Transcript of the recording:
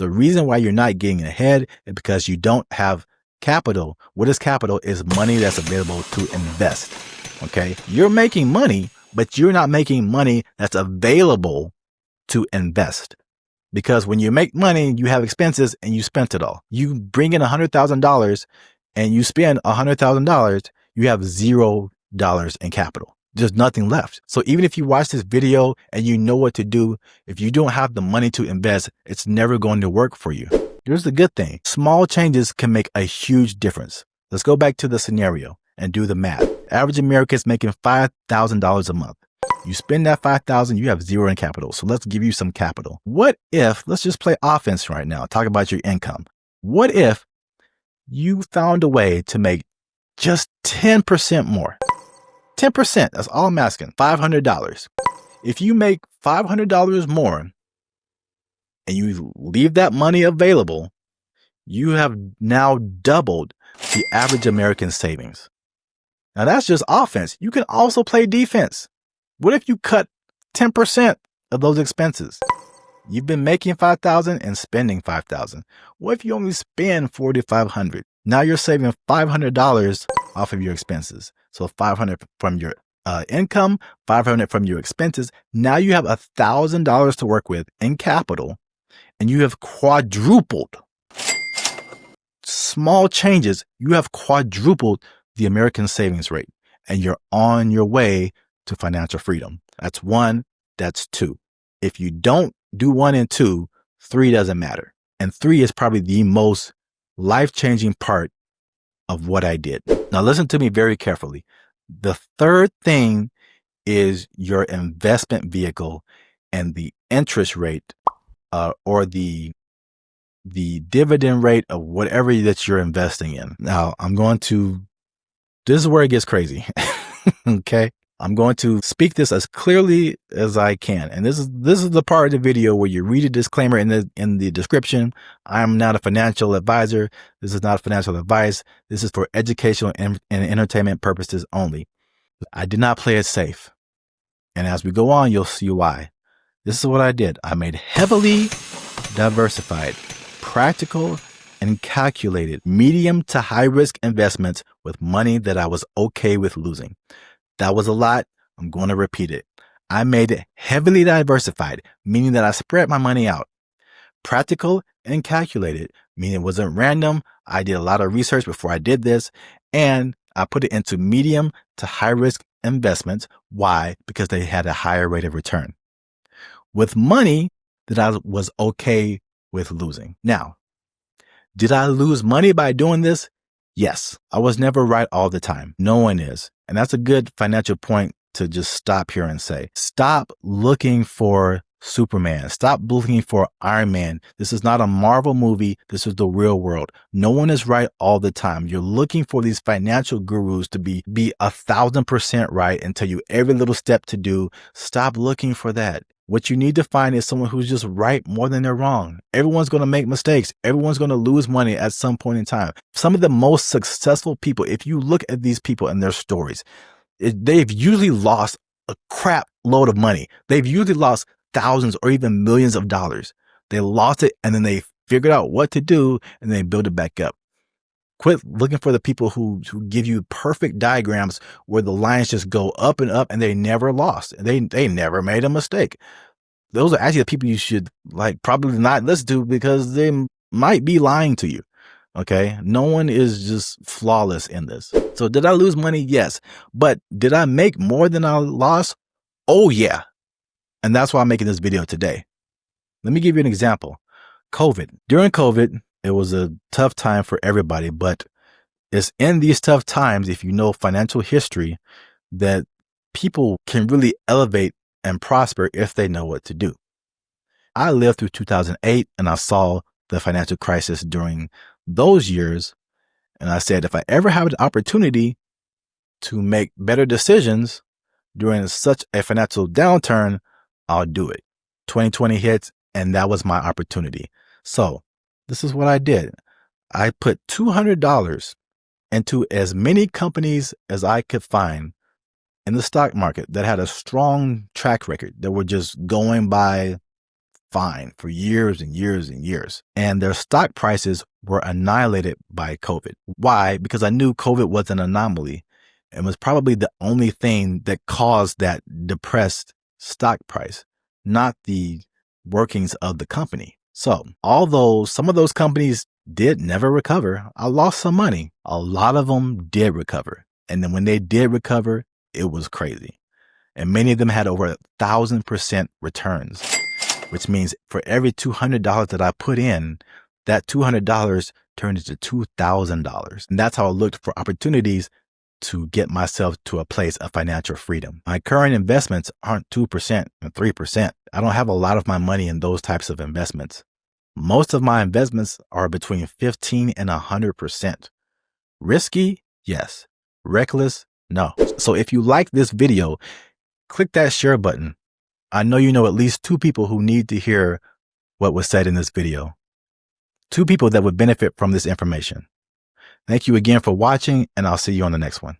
The reason why you're not getting ahead is because you don't have capital. What is capital? Is money that's available to invest. Okay. You're making money, but you're not making money that's available to invest. Because when you make money, you have expenses and you spent it all. You bring in $100,000 and you spend $100,000, you have $0 in capital. There's nothing left. So even if you watch this video and you know what to do, if you don't have the money to invest, it's never going to work for you. Here's the good thing. Small changes can make a huge difference. Let's go back to the scenario and do the math. Average American is making $5,000 a month. You spend that $5,000, you have $0 in capital. So let's give you some capital. What if, let's just play offense right now, talk about your income. What if you found a way to make just 10% more? 10%, that's all I'm asking, $500. If you make $500 more and you leave that money available, you have now doubled the average American savings. Now that's just offense. You can also play defense. What if you cut 10% of those expenses? You've been making $5,000 and spending $5,000. What if you only spend $4,500? Now you're saving $500 off of your expenses. So $500 from your income, $500 from your expenses. Now you have $1,000 to work with in capital, and you have quadrupled. Small changes, you have quadrupled the American savings rate, and you're on your way to financial freedom. That's 1, that's 2. If you don't do 1 and 2, 3 doesn't matter. And 3 is probably the most life-changing part of what I did. Now listen to me very carefully. The third thing is your investment vehicle and the interest rate or the dividend rate of whatever that you're investing in. Now this is where it gets crazy. Okay. I'm going to speak this as clearly as I can. And this is the part of the video where you read a disclaimer in the description. I'm not a financial advisor. This is not financial advice. This is for educational and entertainment purposes only. I did not play it safe. And as we go on, you'll see why. This is what I did. I made heavily diversified, practical, and calculated medium to high risk investments with money that I was okay with losing. That was a lot. I'm going to repeat it. I made it heavily diversified, meaning that I spread my money out. Practical and calculated, meaning it wasn't random. I did a lot of research before I did this, and I put it into medium to high risk investments. Why? Because they had a higher rate of return with money that I was okay with losing. Now, did I lose money by doing this? Yes, I was never right all the time. No one is. And that's a good financial point to just stop here and say, stop looking for Superman. Stop looking for Iron Man. This is not a Marvel movie. This is the real world. No one is right all the time. You're looking for these financial gurus to be 1,000% right and tell you every little step to do. Stop looking for that. What you need to find is someone who's just right more than they're wrong. Everyone's going to make mistakes. Everyone's going to lose money at some point in time. Some of the most successful people, if you look at these people and their stories, they've usually lost a crap load of money. They've usually lost thousands or even millions of dollars. They lost it and then they figured out what to do and they build it back up. Quit looking for the people who give you perfect diagrams where the lines just go up and up and they never lost. They never made a mistake. Those are actually the people you should probably not listen to because they might be lying to you. Okay. No one is just flawless in this. So did I lose money? Yes. But did I make more than I lost? Oh yeah. And that's why I'm making this video today. Let me give you an example. COVID. During COVID, it was a tough time for everybody, but it's in these tough times, if you know financial history, that people can really elevate and prosper if they know what to do. I lived through 2008 and I saw the financial crisis during those years. And I said, if I ever have an opportunity to make better decisions during such a financial downturn, I'll do it. 2020 hits and that was my opportunity. So this is what I did. I put $200 into as many companies as I could find in the stock market that had a strong track record, that were just going by fine for years and years and years. And their stock prices were annihilated by COVID. Why? Because I knew COVID was an anomaly and was probably the only thing that caused that depressed stock price, not the workings of the company. So although some of those companies did never recover, I lost some money. A lot of them did recover. And then when they did recover, it was crazy. And many of them had over 1,000% returns, which means for every $200 that I put in, that $200 turned into $2,000. And that's how I looked for opportunities to get myself to a place of financial freedom. My current investments aren't 2% and 3%. I don't have a lot of my money in those types of investments. Most of my investments are between 15 and 100%. Risky? Yes. Reckless? No. So if you like this video, click that share button. I know you know at least 2 people who need to hear what was said in this video. 2 people that would benefit from this information. Thank you again for watching, and I'll see you on the next one.